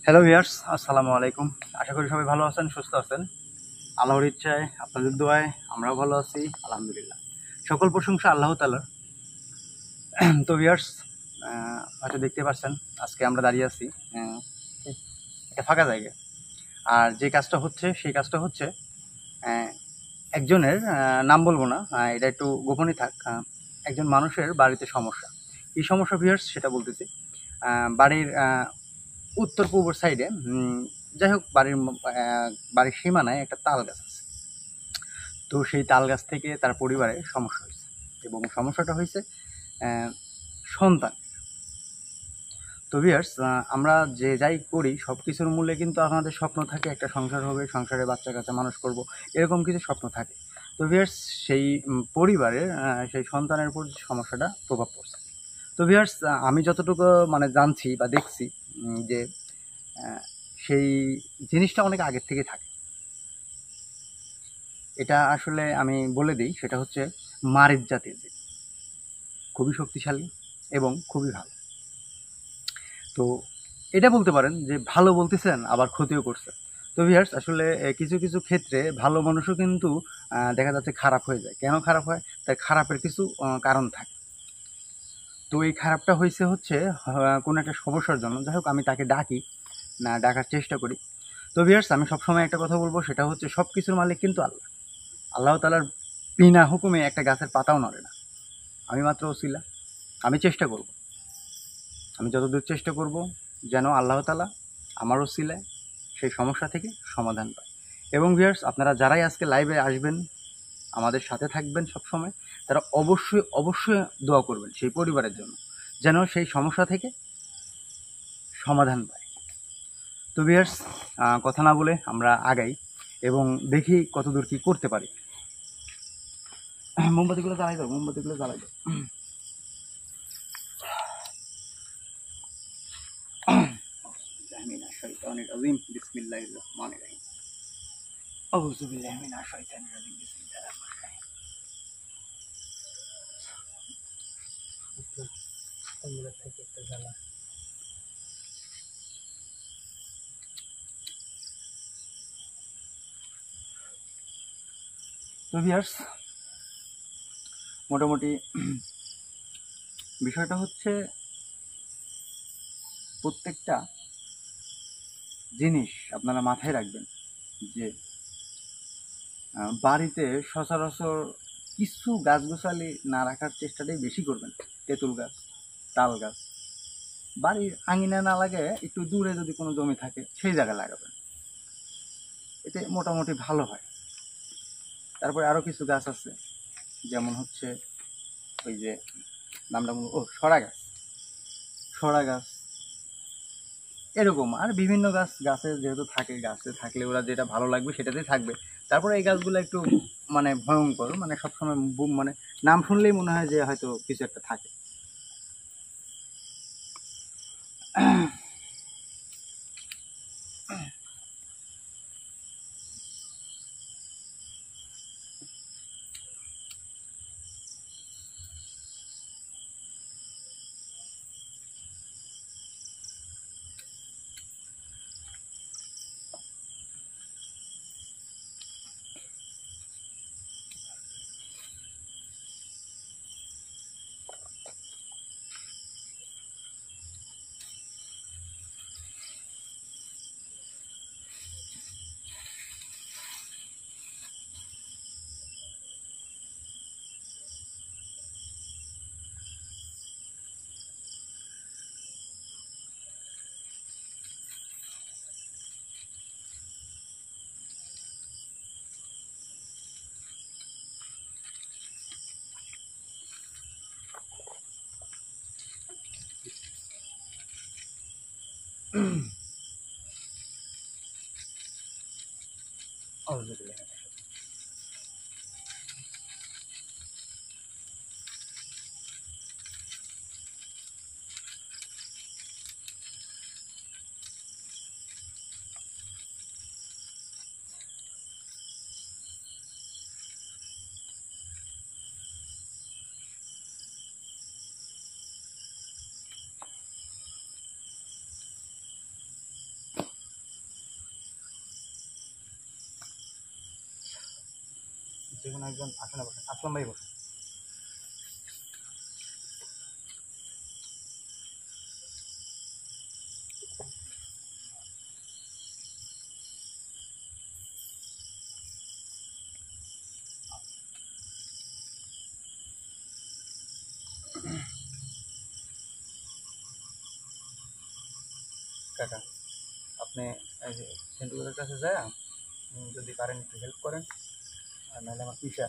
Hello viewers, আসসালামু আলাইকুম। আশা করি সবাই ভালো আছেন, সুস্থ আছেন। আল্লাহর ইচ্ছায়, আপনাদের দোয়ায় আমরাও ভালো আছি, আলহামদুলিল্লাহ। সকল প্রশংসা আল্লাহ তাআলার। তো ভিউয়ার্স, হয়তো দেখতে পাচ্ছেন আজকে আমরা দাঁড়িয়ে আছি আহ, একটা ফাঁকা জায়গায়। আর যে কাজটা হচ্ছে সেই কাজটা হচ্ছে আহ, একজনের নাম বলবো না, এটা একটু গোপনই থাক। একজন মানুষের বাড়িতে সমস্যা। কি সমস্যা ভিউয়ার্স সেটা বলতেছি। বাড়ির উত্তর পূর্ব সাইডে, যাই হোক, বাড়ির সীমানায় একটা তাল গাছ আছে। তো সেই তাল গাছ থেকে তার পরিবারে সমস্যা হয়েছে, এবং সমস্যাটা হয়েছে সন্তান। তো ভিউয়ার্স, আমরা যে যাই করি সব কিছুর মূল্যে কিন্তু আমাদের স্বপ্ন থাকে, একটা সংসার হবে, সংসারে বাচ্চা কাচ্চা মানুষ করব, এরকম কিছু স্বপ্ন থাকে। তো ভিউয়ার্স, সেই পরিবারের সেই সন্তানের উপর সমস্যাটা প্রভাব পড়ছে। তো ভিউয়ার্স, আমি যতটুকু মানে জানছি বা দেখছি, যে আহ, সেই জিনিসটা অনেক আগের থেকে থাকে। এটা আসলে আমি বলে দিই, সেটা হচ্ছে মারিচ জাতীয় জীব, খুবই শক্তিশালী এবং খুবই ভালো। তো এটা বলতে পারেন যে ভালো বলতেছেন, আবার ক্ষতিও করছে। তো ভিউয়ার্স, আসলে কিছু কিছু ক্ষেত্রে ভালো মানুষও কিন্তু দেখা যাচ্ছে খারাপ হয়ে যায়। কেন খারাপ হয়? তার খারাপের কিছু কারণ থাকে। তো এই খারাপটা হচ্ছে কোনো একটা সমস্যার জন্য। যাই হোক, আমি তাকে ডাকি না, ডাকার চেষ্টা করি। তো ভিউয়ার্স, আমি সবসময় একটা কথা বলবো, সেটা হচ্ছে সব কিছুর মালিক কিন্তু আল্লাহ। আল্লাহ তাআলার বিনা হুকুমে একটা গাছের পাতাও নড়ে না। আমি মাত্র ওসিলা। আমি চেষ্টা করব, আমি যতদূর চেষ্টা করব যেন আল্লাহ তাআলা আমার ওসিলায় সেই সমস্যা থেকে সমাধান পায়। এবং ভিউয়ার্স, আপনারা যারাই আজকে লাইভে আসবেন, আমাদের সাথে থাকবেন সবসময়, তারা অবশ্যই অবশ্যই দোয়া করবেন সেই পরিবারের জন্য, যেন সেই সমস্যা থেকে সমাধান পায়। তো ভিউয়ার্স, কথা না বলে আমরা আগাই এবং দেখি কতদূর কি করতে পারি। মোমবাতিগুলো জ্বালাই দাও, মোমবাতিগুলো জ্বালাই দাও। মিনাশ শাইতানির রাজিম, বিসমিল্লাহির রহমানির রহিম। আউযু বিল্লাহি মিনাশ শাইতানির রাজিম, বিসমিল্লাহির রহমানির রহিম। থেকে একটা জ্বালা। তো ভিউয়ার্স, মোটামুটি বিষয়টা হচ্ছে, প্রত্যেকটা জিনিস আপনারা মাথায় রাখবেন যে বাড়িতে সচরাচর কিছু গাছগাছালি না রাখার চেষ্টাটাই বেশি করবেন। তেঁতুল গাছ, তাল গাছ বাড়ির আঙিনা না লাগে, একটু দূরে যদি কোনো জমি থাকে সেই জায়গায় লাগাবেন, এতে মোটামুটি ভালো হয়। তারপরে আরও কিছু গাছ আছে, যেমন হচ্ছে ওই যে নামটা সরা গাছ, সরা গাছ, এরকম আর বিভিন্ন গাছ। গাছে যেহেতু থাকে, গাছে থাকলে ওরা যেটা ভালো লাগবে সেটাতেই থাকবে। তারপরে এই গাছগুলো একটু মানে ভয়ঙ্কর, মানে সবসময় মানে নাম শুনলেই মনে হয় যে হয়তো কিছু একটা থাকে। যে কোনো একজন আসেন, বসেন। আসলাম ভাই বসেন। কাকা, আপনি এই যে সেন্টুগুলোর কাছে যায় যদি পারেন একটু হেল্প করেন, আর নাহলে আমার পিসা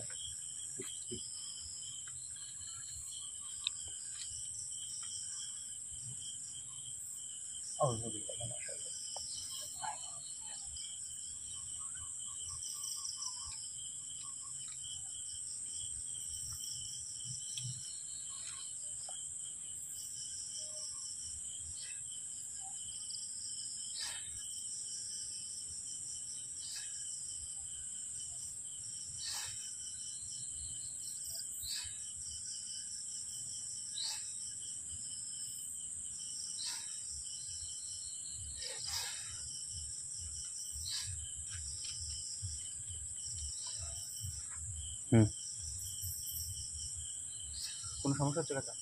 কোনো সমস্যা হচ্ছে কাকা?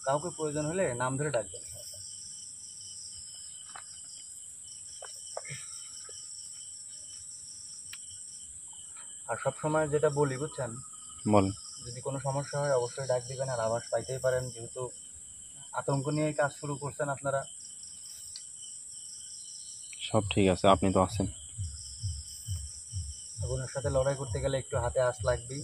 কাউকে প্রয়োজন হলে নাম ধরে ডাকবেন। আর সব সময় যেটা বলি, বুঝছেন, বলেন, যদি কোনো সমস্যা হয় অবশ্যই ডাক দিবেন। আর আবাস পাইতেই পারেন, যেহেতু আতঙ্ক নিয়ে কাজ শুরু করছেন আপনারা। সব ঠিক আছে, আপনি তো আছেন। আগুনের সাথে লড়াই করতে গেলে একটু হাতে আঁচ লাগবেই।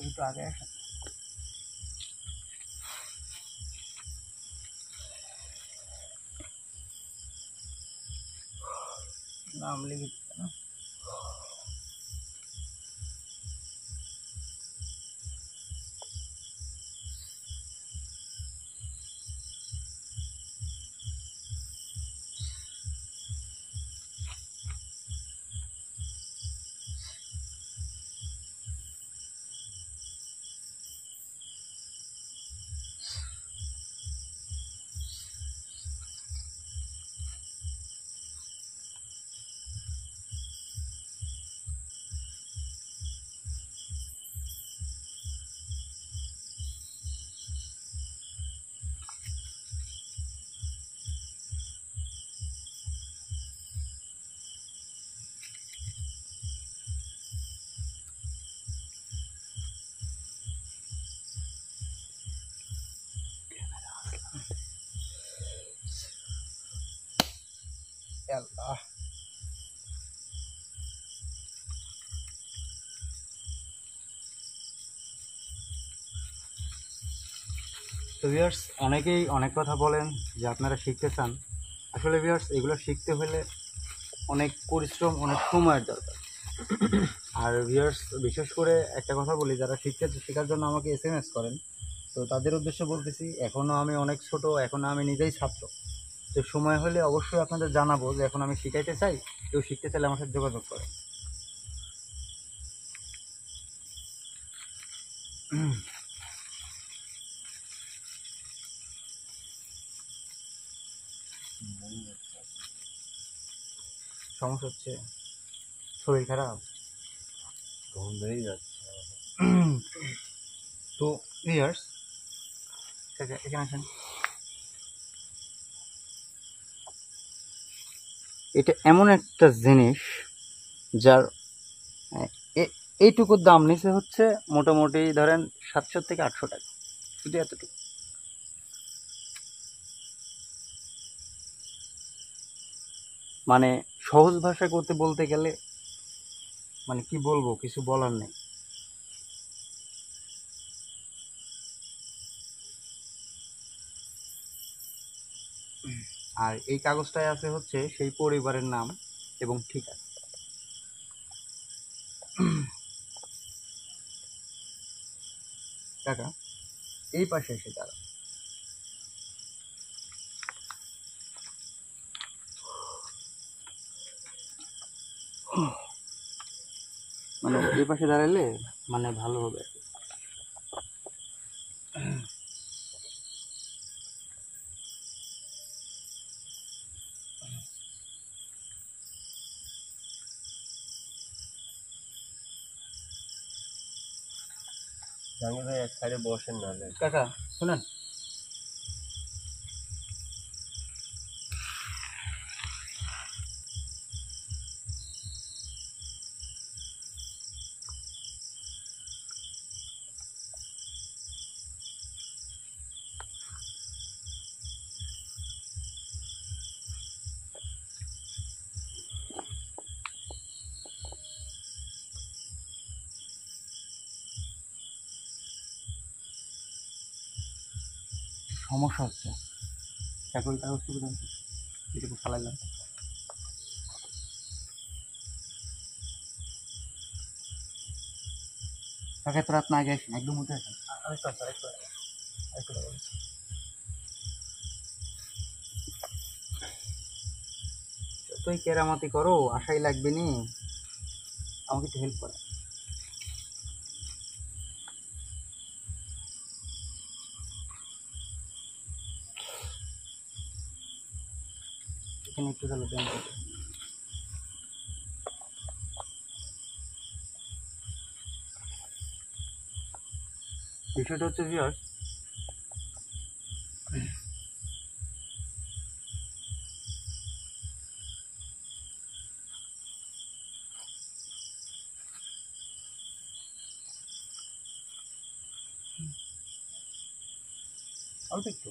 একটু আগে আসেন। নাম লিখে দিচ্ছে না। আল্লাহ। তো ভিউয়ার্স, অনেকেই অনেক কথা বলেন যে আপনারা শিখতে চান। আসলে ভিউয়ার্স, এগুলো শিখতে হলে অনেক পরিশ্রম, অনেক সময়ের দরকার। আর ভিউয়ার্স, বিশেষ করে একটা কথা বলি, যারা শেখার জন্য আমাকে SMS করেন, তো তাদের উদ্দেশ্যে বলতেছি, এখনও আমি অনেক ছোট, এখনও আমি নিজেই ছাত্র। তো সময় হলে অবশ্যই আপনাদের জানাবো যে এখন আমি শিখাইতে চাই, কেউ শিখতে চাইলে আমার সাথে যোগাযোগ করেন। সমস্যা হচ্ছে শরীর খারাপ, গন্ধই যাচ্ছে। তো ভিউয়ার্স এখানে আসেন। এটা এমন একটা জিনিস যার এইটুকুর দাম নিচে হচ্ছে মোটামুটি ধরেন 700 থেকে 800 টাকা, শুধু এতটুকু। মানে সহজ ভাষায় করতে বলতে গেলে মানে কি বলবো, কিছু বলার নেই। আর এই কাগজটায় আছে হচ্ছে সেই পরিবারের নাম এবং ঠিকানা। কাকা এই পাশে এসে দাঁড়া। মানে এই পাশে দাঁড়ালে মানে ভালো হবে। জাহাঙ্গীর ভাই এক সাইডে বসেন নাহলে। কাকা শুনেন, সমস্যা হচ্ছে। চাকরি কাগজ করে দেন, এটুকু ফালাইলাম। কাকা তোর আপনি আগে আসেন, একদম উঠে আসেন। তুই কেরামতি করো, আশাই লাগবে নি, আমাকে একটু হেল্প করে। এখানে একটু তাহলে দেন। বিষয়টা হচ্ছে ভিউয়ার্স, অল্প একটু।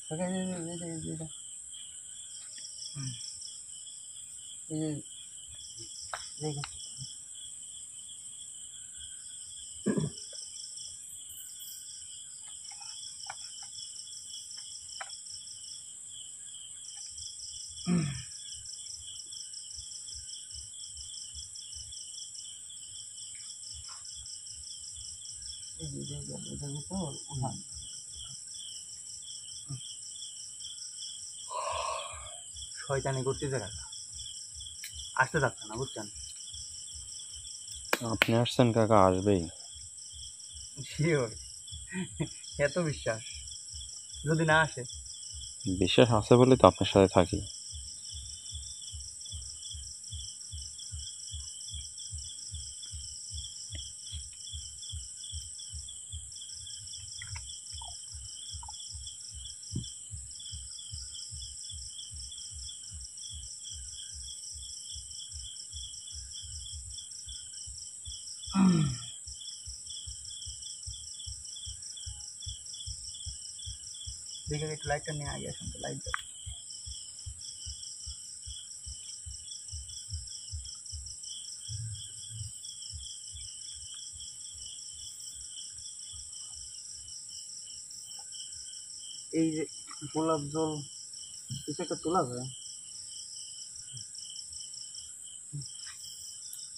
কাকা এই যে এই যে শয়তানি করতেছে কাকা, আসতে যাচ্ছে না বুঝছেন। আপনি আসছেন কাকা, আসবেই। শিওর, এত বিশ্বাস। যদি না আসে বিশ্বাস আছে বলে তো আপনার সাথে থাকি। দেখে একটু লাইটটা নিয়ে আগে আসুন তো, লাইট দাও। এই যে গোলাপ জল কিছু একটা তোলা যায়,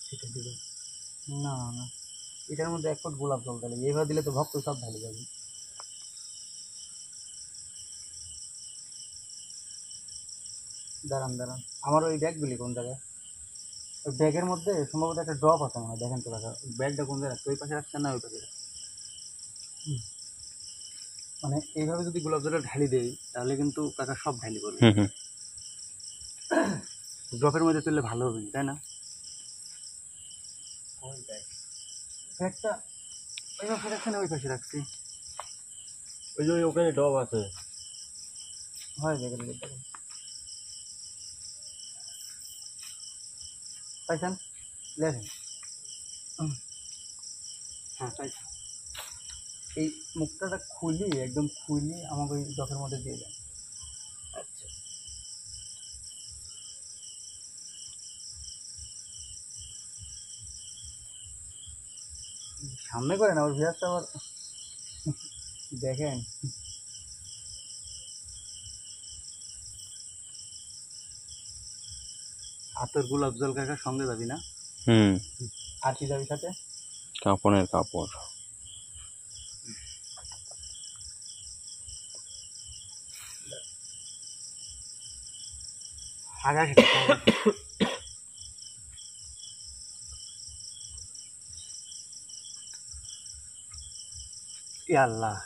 সেটা দিবে না না, এটার মধ্যে এক ফুট গোলাপ জল ঢালে, এইভাবে দিলে তো ভক্ত সব ঢালে যাবে। দাঁড়ান দাঁড়ান, আমার ওই ব্যাগগুলি কোন জায়গায়? ওই ব্যাগের মধ্যে সম্ভবত একটা ড্রপ আছে মনে হয়, দেখেন তো কাকা ব্যাগটা কোন জায়গায় রাখছে, ওই পাশে রাখছেন না ওই পাশে রাখছেন? মানে এইভাবে যদি গোলাপ জলটা ঢালি দেই তাহলে কিন্তু কাকা সব ঢালি করবে। হুম হুম। ড্রপের মধ্যে তুললে ভালো হবে, তাই না? ওই ব্যাগটা ওই পাশে রাখছেন, ওই পাশে রাখছি। ওই যে ওখানে ডব আছে। হয় ব্যাগের মধ্যে পাইছেন, লেখেন। হ্যাঁ পাইছি। এই মুক্তাটা খুলি, একদম খুলি আমাকে ওই ড্রপের মধ্যে দিয়ে দেন। আচ্ছা, সামনে করেন, আবার ভিড়াসটা আবার দেখেন। আর তোর গোলাপ জল কাকা সঙ্গে যাবি না? হুম। আর কি যাবি সাথে? কাপড়ের কাপড়। আগা আল্লাহ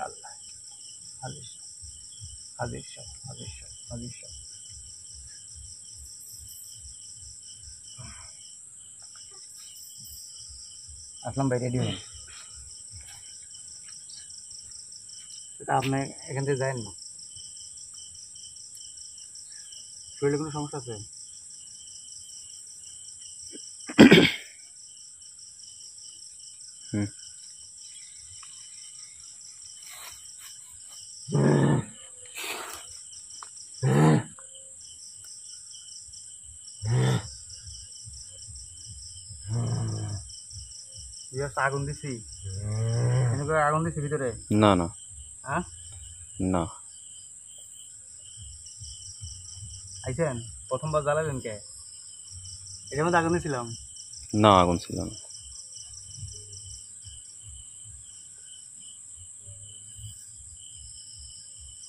আল্লাহ, হাজির হাজির সব হাজির সব হাজির সব। আসলাম ভাই, রেডি হন। তা আপনি এখান থেকে যায়েন না, শরীরে কোনো সমস্যা আছে? হুম। আগুন দিছি, আগুন দিছি ভিতরে? না না। হ্যাঁ না। আইছেন, প্রথমবার জ্বালাবেন কে? এটার মধ্যে আগুন দিয়েছিলাম? না, আগুন ছিল না।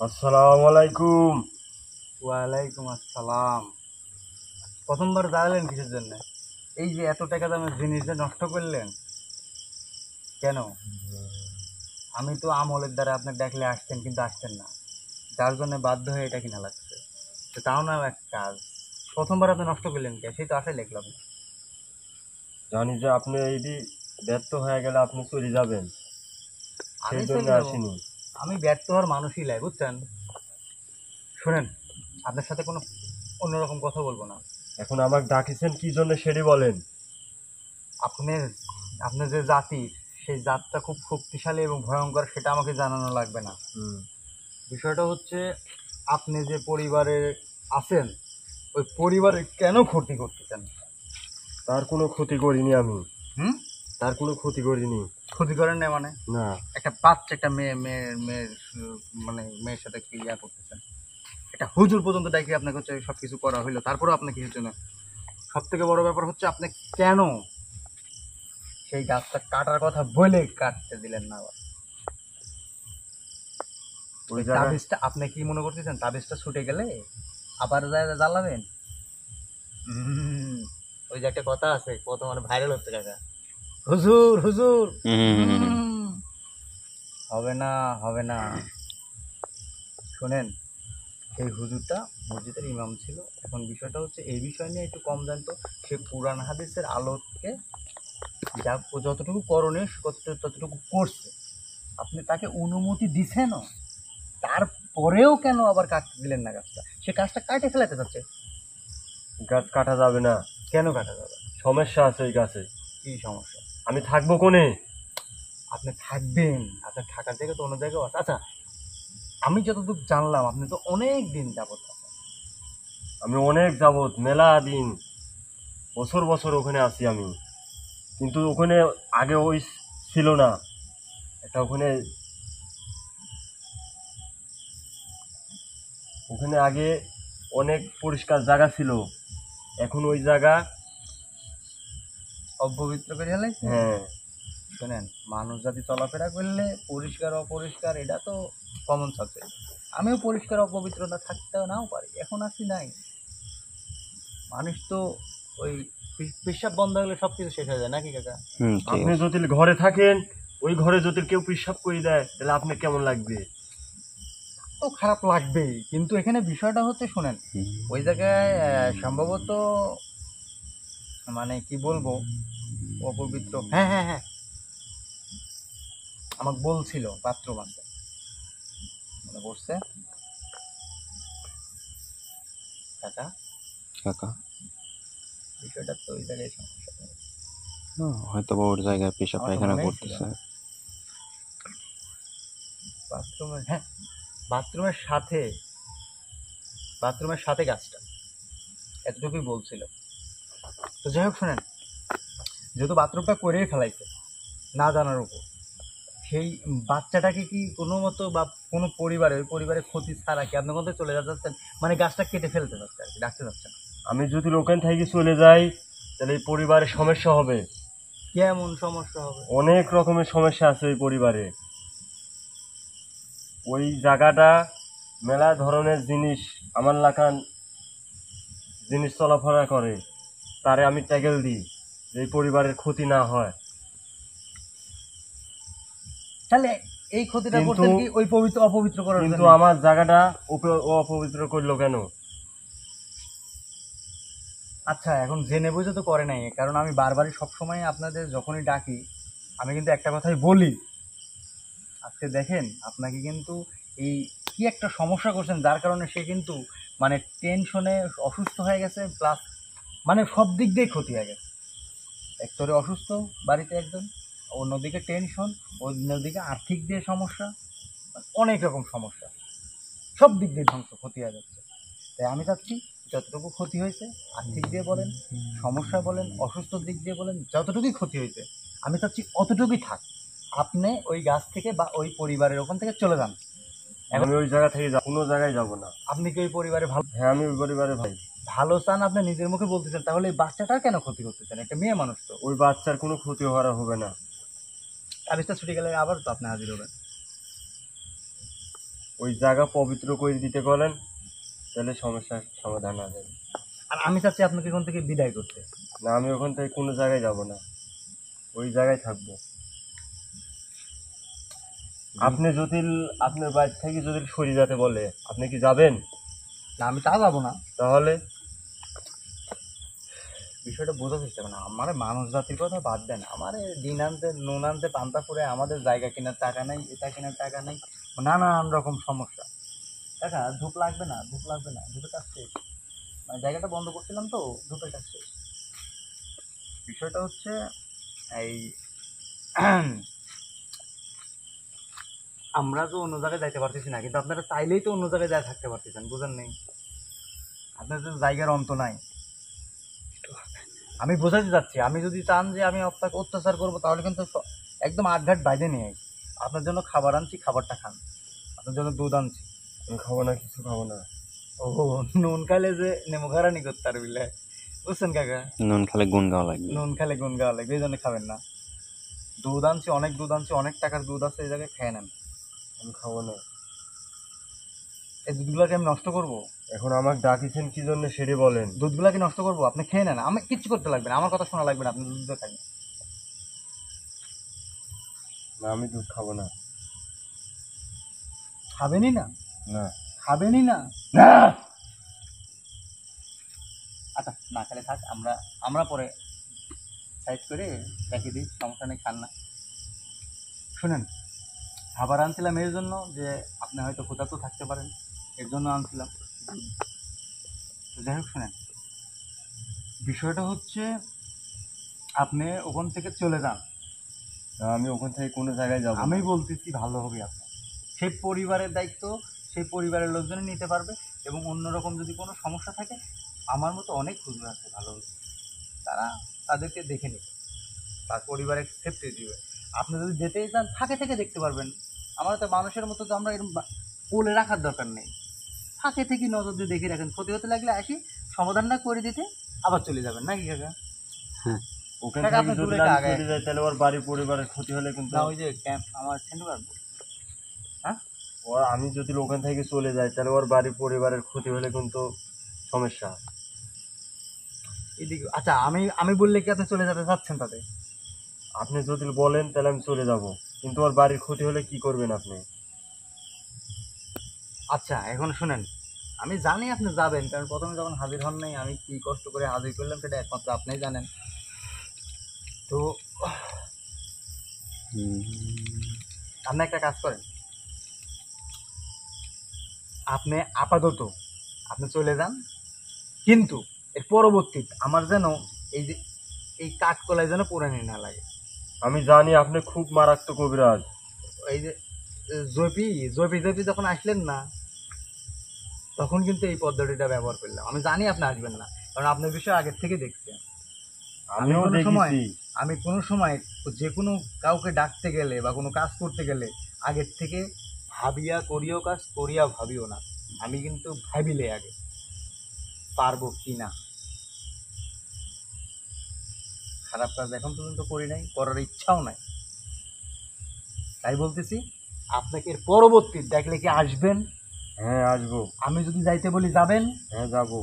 আসসালামু আলাইকুম। ওয়ালাইকুম আসসালাম। প্রথমবার জ্বালালেন কিসের জন্য? এই যে এত টাকা দামের জিনিসটা নষ্ট করলেন কেন? আমি তো আমলের দ্বারা আপনার ডাকলে আসতেন, কিন্তু আসতেন না, যার জন্য বাধ্য হয়ে এটা কিনা লাগছে। তো তাও না এক কাজ, প্রথমবার আপনি নষ্ট করলেন কে? সেই তো আশাই লিখলাম। জানি যে আপনি এইটি ব্যর্থ হয়ে গেলে আপনি চলে যাবেন, আমি সেই জন্য চলে যাবো? আসিনি। আমি ব্যর্থ হওয়ার মানুষই লাই, বুঝছেন? শোনেন, আপনার সাথে কোনো অন্যরকম কথা বলবো না। এখন আমাকে ডাকিছেন কি জন্য সেটি বলেন। আপনার আপনার যে জাতি, সেই জাতটা খুব শক্তিশালী এবং ভয়ঙ্কর, সেটা আমাকে জানানো লাগবে না। বিষয়টা হচ্ছে, আপনি যে পরিবারে আছেন, ওই পরিবারে কেন ক্ষতি করতেছেন? তার কোনো ক্ষতি করিনি আমি। হুম? তার কোনো ক্ষতি করিনি। ক্ষতি করেন না মানে? না। একটা বাচ্চা, একটা মেয়ের মানে মেয়ের সাথে কি ইয়া করতেছেন? একটা হুজুর পর্যন্ত ডাকি আপনাকে হচ্ছে সবকিছু করা হইলো, তারপরেও আপনি কিসের জন্য? সব থেকে বড় ব্যাপার হচ্ছে, আপনি কেন সেই গাছটা কাটার কথা বলে কাটতে দিলেন না? আবার ওই জায়গায় তাবিজটা আপনি কি মনে করতেছেন তাবিজটা ছুটে গেলে আবার জ্বালাবেন? ওই যে একটা কথা আছে, কত মানে ভাইরাল হচ্ছে কাকা, হুজুর হুজুর। হবে না হবে না। শোনেন, সেই হুজুরটা মসজিদের ইমাম ছিল। এখন বিষয়টা হচ্ছে, এই বিষয় নিয়ে একটু কম জানতো। সে কুরআন হাদিসের আলোকে যা যতটুকু করণীয় ততটুকু করছে। আপনি তাকে অনুমতি দিছেনও, তারপরেও কেন আবার কাটতে দিলেন না গাছটা? সে গাছটা কাটে ফেলাতে চাচ্ছে। গাছ কাটা যাবে না। কেন কাটা যাবে? সমস্যা আছে ওই গাছে। কি সমস্যা? আমি থাকবো কোনে? আপনি থাকবেন, আপনার থাকার জায়গা তো অন্য জায়গাও আছে। আচ্ছা, আমি যতদূর জানলাম আপনি তো অনেক দিন যাবত আছেন। আমি অনেক যাবত, মেলা দিন, বছর বছর ওখানে আছি আমি। কিন্তু ওখানে আগে ওই ছিল না, একটা ওখানে ওখানে আগে অনেক পরিষ্কার জায়গা ছিল, এখন ওই জায়গা অপবিত্র করে হেলাইছে। হ্যাঁ শোনেন, মানুষ জাতি চলাফেরা করলে পরিষ্কার অপরিষ্কার এটা তো কমন সাবজেক্ট। আমিও পরিষ্কার অপবিত্রতা থাকতে নাও পারি, এখন আছি নাই। মানুষ তো ওই পেশাব বন্ধ হলে সব কিছু শেষ হয়ে যায় নাকি কাকা? ঠিক আপনি আছে। যদি ঘরে থাকেন, ওই ঘরে যদি কেউ পেশাব করে দেয় তাহলে আপনার কেমন লাগবে? তো খারাপ লাগবেই, কিন্তু এখানে বিষয়টা হচ্ছে শোনেন, হুম, ওই জায়গায় সম্ভবত মানে কি বলবো অপবিত্র, হ্যাঁ হ্যাঁ হ্যাঁ, আমাকে বলছিল বাথরুম আছে, মনে পড়ছে কাকা। কাকা। বিষয়টা তো ওই জায়গায় সমস্যা। হয়তো বা ওর জায়গায় পেশাব আমার তো পায়খানা মনেই ছিল করতেছে। না। বাথরুমের, হ্যাঁ, বাথরুমের সাথে, বাথরুমের সাথে গাছটা, এতটুকুই বলছিল। তো যাই হোক শোনেন, যেহেতু বাথরুমটা করেই ফেলাইছে না জানার উপর, সেই বাচ্চাটাকে কি কোনো মতো বা কোনো পরিবারে, ওই পরিবারের ক্ষতি ছাড়া কি আপনি কোথাও চলে যাচ্ছেন, মানে গাছটা কেটে ফেলতে চাচ্ছে আর কি, ডাকতে চাচ্ছেন? আমি যদি ওখান থেকে চলে যাই তাহলে এই পরিবারের সমস্যা হবে, কেমন সমস্যা হবে? অনেক রকমের সমস্যা আছে ওই পরিবারে। ওই জায়গাটা মেলা ধরনের জিনিস, আমার লাগান জিনিস চলাফেরা করে, তারে আমি ট্যাগেল দিই যে এই পরিবারের ক্ষতি না হয়। তাহলে এই ক্ষতিটা কিন্তু- করছেন কি ওই পবিত্র অপবিত্র করার কিন্তু জন্য? আমার জায়গাটা ও অপবিত্র করলো কেন? আচ্ছা, এখন জেনে বুঝে তো করে নাই, কারণ আমি বারবারই সবসময় আপনাদের যখনই ডাকি আমি কিন্তু একটা কথাই বলি। আজকে দেখেন আপনাকে কিন্তু এই কি একটা সমস্যা করছেন, যার কারণে সে কিন্তু মানে টেনশনে অসুস্থ হয়ে গেছে, প্লাস মানে সব দিক দিয়ে ক্ষতি হয়ে গেছে। একতরে অসুস্থ বাড়িতে একজন, অন্যদিকে টেনশন, অন্যদিকে আর্থিক দিয়ে সমস্যা, মানে অনেক রকম সমস্যা, সব দিক দিয়ে ধ্বংস, ক্ষতি হয়ে যাচ্ছে। তাই আমি চাচ্ছি যতটুকু ক্ষতি হয়েছে, আর্থিক দিয়ে বলেন, সমস্যা বলেন, অসুস্থর দিক দিয়ে বলেন, যতটুকুই ক্ষতি হয়েছে আমি চাচ্ছি অতটুকুই থাক। আপনি ওই গাছ থেকে বা ওই পরিবারের ওখান থেকে চলে যান। আমি ওই জায়গা থেকে কোনো জায়গায় যাব না। আপনি কি ওই পরিবারে ভালো হ্যাঁ, আমি ওই পরিবারে ভাই। ভালো চান, আপনি নিজের মুখে বলতেছেন, তাহলে এই বাচ্চাটার কেন ক্ষতি করতেছেন? একটা মেয়ে মানুষ তো। ওই বাচ্চার কোনো ক্ষতি হওয়ার হবে না। আবিষ্কার ছুটি গেলে আবার তো আপনি হাজির হবেন। ওই জায়গা পবিত্র করে দিতে বলেন, তাহলে সমস্যার সমাধান হয়ে যাবে। আর আমি চাচ্ছি আপনাকে এখান থেকে বিদায় করতে। না, আমি ওখান থেকে কোনো জায়গায় যাব না, ওই জায়গায় থাকবো। আপনি যদি আপনার বাড়ি থেকে যদি সরে যেতে বলে, আপনি কি যাবেন? না, আমি তা যাবো না। তাহলে বিষয়টা বোঝার চেষ্টা করেন, আমার মানুষ জাতির কথা বাদ দেন, আমার দিন আনতে নুন আনতে পান্তা ফুরে, আমাদের জায়গা কেনার টাকা নেই, এটা কেনার টাকা নেই, নানান রকম সমস্যা। টাকা ধূপ লাগবে না, ধূপ লাগবে না, ধূপের কাজ শেষ, মানে জায়গাটা বন্ধ করছিলাম তো, ধূপের কাজ শেষ। বিষয়টা হচ্ছে এই আমরা তো অন্য জায়গায় যাইতে পারতেছি না, কিন্তু আপনারা চাইলেই তো অন্য জায়গায় যায় থাকতে পারতেছেন, বুঝেন নেই? আপনাদের তো জায়গার অন্ত নাই। আমি বোঝাতে চাচ্ছি, আমি যদি চান যে আমি আপনাকে অত্যাচার করবো, তাহলে কিন্তু একদম আটঘাট বাইরে নিয়ে আসি। আপনার জন্য খাবার আনছি, খাবারটা খান। আপনার জন্য দুধ আনছি। আমি খাবো না, কিছু খাবো না। ও, নুন খালে যে নেমো খারানি করতে পারবিলে, বুঝছেন কাকা? নুন খেলে গুণ গাওয়া লাগবে। নুন খালে গুন গাওয়া লাগবে, এই জন্য খাবেন না। দুধ আনছি, অনেক দুধ আনছি, অনেক টাকার দুধ আছে, এই জায়গায় খেয়ে নেন। আমি খাবো না। এই দুধগুলাকে আমি নষ্ট করবো? এখন আমাকে ডাকিছেন কি জন্য সেটি বলেন। দুধগুলাকে নষ্ট করবো? আপনি খেয়ে নেন, আমি কিচ্ছু করতে লাগবে না, আমার কথা শোনা লাগবে না, আপনি দুধ খাবেন। না, আমি দুধ খাবো না। খাবেনই না? না খাবেনই না? না। আচ্ছা, না খেলে থাক, আমরা আমরা পরে সাইড করে রেখে দিই, সমস্যা নেই, খান না। শুনেন, খাবার আনছিলাম এর জন্য যে আপনি হয়তো ক্ষুধার্ত থাকতে পারেন, এর জন্য আনছিলাম। তো যাই হোক শুনেন, বিষয়টা হচ্ছে আপনি ওখান থেকে চলে যান, না, আমি ওখান থেকে কোনো জায়গায় যাবো আমি না। বলতেছি ভালো হবে আপনার, সেই পরিবারের দায়িত্ব সেই পরিবারের লোকজনই নিতে পারবে। এবং অন্যরকম যদি কোনো সমস্যা থাকে, আমার মতো অনেক হুজুর আছে ভালো হুজুর, তারা তাদেরকে দেখে নেবে, তার পরিবারের ক্ষেত্রে দিবে। আপনি যদি যেতেই চান ফাঁকে থেকে দেখতে পারবেন। আমরা তো মানুষের মতো তো আমরা এরকম বলে রাখার দরকার নেই, ফাঁকে থেকে নজর দিয়ে দেখে রাখেন, ক্ষতি হতে লাগলে আসি সমাধানটা করে দিতে আবার চলে যাবেন নাকি কাকা? ওখান কাকা, থেকে আপনি যদি দূরে আমি আগায়- চলে যাই তাহলে ওর বাড়ির পরিবারের ক্ষতি হলে কিন্তু না ওই যে ক্যাম্প আমার সেন্টার, হ্যাঁ আমি যদি ওখান থেকে চলে যাই তাহলে ওর বাড়ির পরিবারের ক্ষতি হলে কিন্তু সমস্যা। এদিকে আচ্ছা, আমি আমি বললে কি আপনি চলে যেতে চাচ্ছেন তাতে? আপনি যদি বলেন তাহলে আমি চলে যাব, কিন্তু ওর বাড়ির ক্ষতি হলে কি করবেন আপনি? আচ্ছা এখন শুনেন, আমি জানি আপনি যাবেন, কারণ প্রথমে যখন হাজির হন নাই আমি কি কষ্ট করে হাজির করলাম সেটা একমাত্র আপনিই জানেন। তো আপনি একটা কাজ করেন, আপনি আপাতত আপনি চলে যান, কিন্তু এর পরবর্তী আমার যেন এই যে এই কাঠকলায় যেন পুরানি না লাগে। আমি জানি আপনি খুব মারাত্মক কবিরাজ। এই যে জপি জপি জপি যখন আসলেন না, তখন কিন্তু এই পদ্ধতিটা ব্যবহার করলাম। আমি জানি আপনি আসবেন না, কারণ আপনার বিষয় আগের থেকে দেখছেন। আমিও কোনো সময় দেখেছি। আমি কোনো সময় যে কোনো কাউকে ডাকতে গেলে বা কোনো কাজ করতে গেলে আগের থেকে ভাবিয়া করিও কাজ, করিয়া ভাবিও না। আমি কিন্তু ভাবিলে আগে পারবো কি না। খারাপ কাজ এখন পর্যন্ত করি নাই, করার ইচ্ছাও নাই। তাই বলতেছি, আপনাকে এর পরবর্তী দেখলে কি আসবেন? হ্যাঁ আসবো। আমি যদি যাইতে বলি যাবেন? হ্যাঁ যাবো।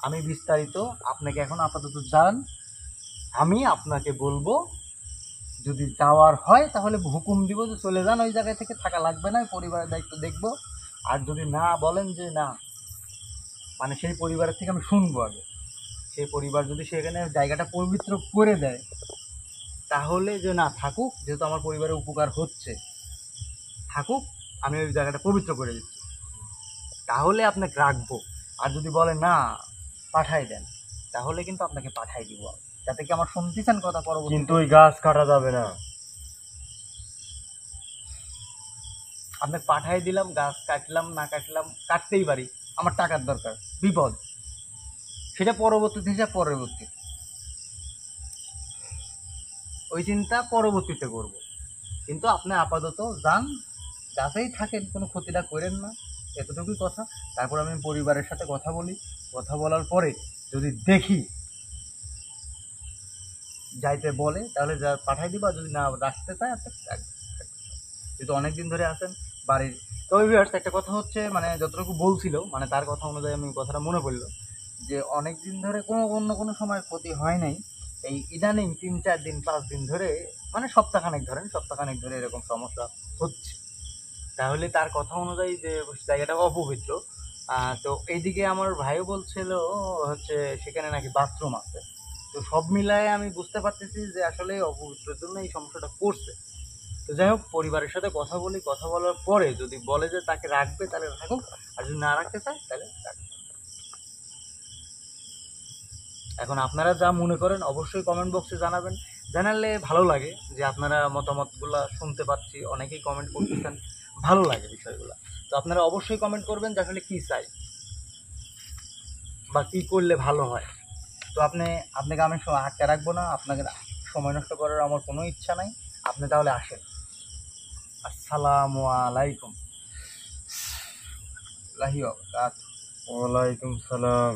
আমি বিস্তারিত আপনাকে এখন আপাতত যান, আমি আপনাকে বলবো যদি যাওয়ার হয় তাহলে হুকুম দিব যে চলে যান, ওই জায়গায় থেকে থাকা লাগবে না, পরিবারের দায়িত্ব দেখবো। আর যদি না বলেন যে না, মানে সেই পরিবারের থেকে আমি শুনবো আগে, সেই পরিবার যদি সেখানে জায়গাটা পবিত্র করে দেয়, তাহলে যে না থাকুক, যেহেতু আমার পরিবারের উপকার হচ্ছে, থাকুক, আমি ওই জায়গাটা পবিত্র করে দিচ্ছি, তাহলে আপনাকে রাখবো। আর যদি বলে না পাঠাই দেন, তাহলে কিন্তু আপনাকে পাঠাই দিব। যাতে কি আমার শুনতেছেন কথা পরবর্তী? কিন্তু ওই গাছ কাটা যাবে না। আপনাকে পাঠাই দিলাম, গাছ কাটলাম না কাটলাম, কাটতেই পারি, আমার টাকার দরকার, বিপদ, সেটা পরবর্তীতে হিসাব পরবর্তী, ওই চিন্তা পরবর্তীতে করব। কিন্তু আপনি আপাতত যান, গাছেই থাকেন, কোনো ক্ষতিটা করেন না, এতটুকুই কথা। তারপর আমি পরিবারের সাথে কথা বলি, কথা বলার পরে যদি দেখি যাইতে বলে তাহলে যা পাঠাই দিব, আর যদি না রাখতে চায় আপনি রাখবেন। যেহেতু অনেকদিন ধরে আছেন বাড়ির। তবে ভিউয়ার্স একটা কথা হচ্ছে, মানে যতটুকু বলছিল, মানে তার কথা অনুযায়ী আমি কথাটা মনে পড়লো যে অনেক দিন ধরে অন্য কোনো সময় ক্ষতি হয় নাই, এই ইদানিং 3-4 দিন 5 দিন ধরে, মানে সপ্তাহখানেক ধরে এরকম সমস্যা হচ্ছে। তাহলে তার কথা অনুযায়ী যে জায়গাটা অপবিত্র, তো এইদিকে আমার ভাইও বলছিল হচ্ছে সেখানে নাকি বাথরুম আছে। তো সব মিলায়ে আমি বুঝতে পারতেছি যে আসলে অপবিত্রের জন্য এই সমস্যাটা করছে। তো যাই হোক, পরিবারের সাথে কথা বলি, কথা বলার পরে যদি বলে যে তাকে রাখবে তাহলে রাখুক, আর যদি না রাখতে চায় তাহলে রাখবে। এখন আপনারা যা মনে করেন অবশ্যই কমেন্ট বক্সে জানাবেন, জানালে ভালো লাগে যে আপনারা মতামতগুলো শুনতে পাচ্ছি, অনেকেই কমেন্ট করতেছেন, ভালো লাগে বিষয়গুলো। তো আপনারা অবশ্যই কমেন্ট করবেন যে আসলে কী চাই বা কী করলে ভালো হয়। তো আপনাকে আমি আটকে রাখবো না, আপনাকে সময় নষ্ট করার আমার কোনো ইচ্ছা নাই। আপনি তাহলে আসেন। আসসালামু আলাইকুম লাহি ওয়াবারাকাতুহু। ওয়ালাইকুম সালাম।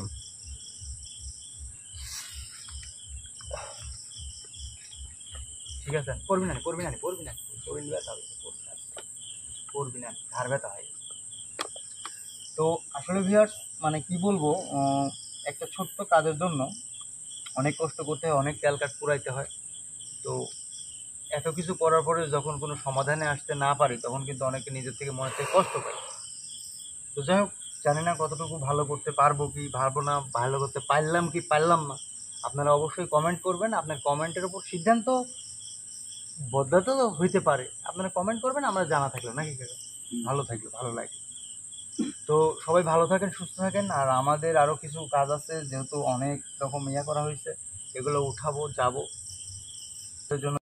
ঠিক আছে, করবি না শরীর ব্যথা হবে, করবি না, ঘাড় ব্যথা হয়। তো আসলে ভিউয়ার্স, মানে কি বলবো, একটা ছোট্ট কাজের জন্য অনেক কষ্ট করতে হয়, অনেক তেল কাঠ পুরাইতে হয়। তো এত কিছু করার পরে যখন কোনো সমাধানে আসতে না পারি, তখন কিন্তু অনেকে নিজের থেকে মনে থেকে কষ্ট পায়। তো যাই হোক, জানি না কতটুকু ভালো করতে পারবো কি পারবো না, ভালো করতে পারলাম কি পারলাম না। আপনারা অবশ্যই কমেন্ট করবেন, আপনার কমেন্টের উপর সিদ্ধান্ত বদলাতে তো হইতে পারে। আপনারা কমেন্ট করবেন, আমরা জানা থাকলো নাকি কাকা? ভালো থাকলো, ভালো লাগে। তো সবাই ভালো থাকেন, সুস্থ থাকেন। আর আমাদের আরও কিছু কাজ আছে, যেহেতু অনেক রকম করা হয়েছে, এগুলো উঠাবো, যাবো, এর জন্য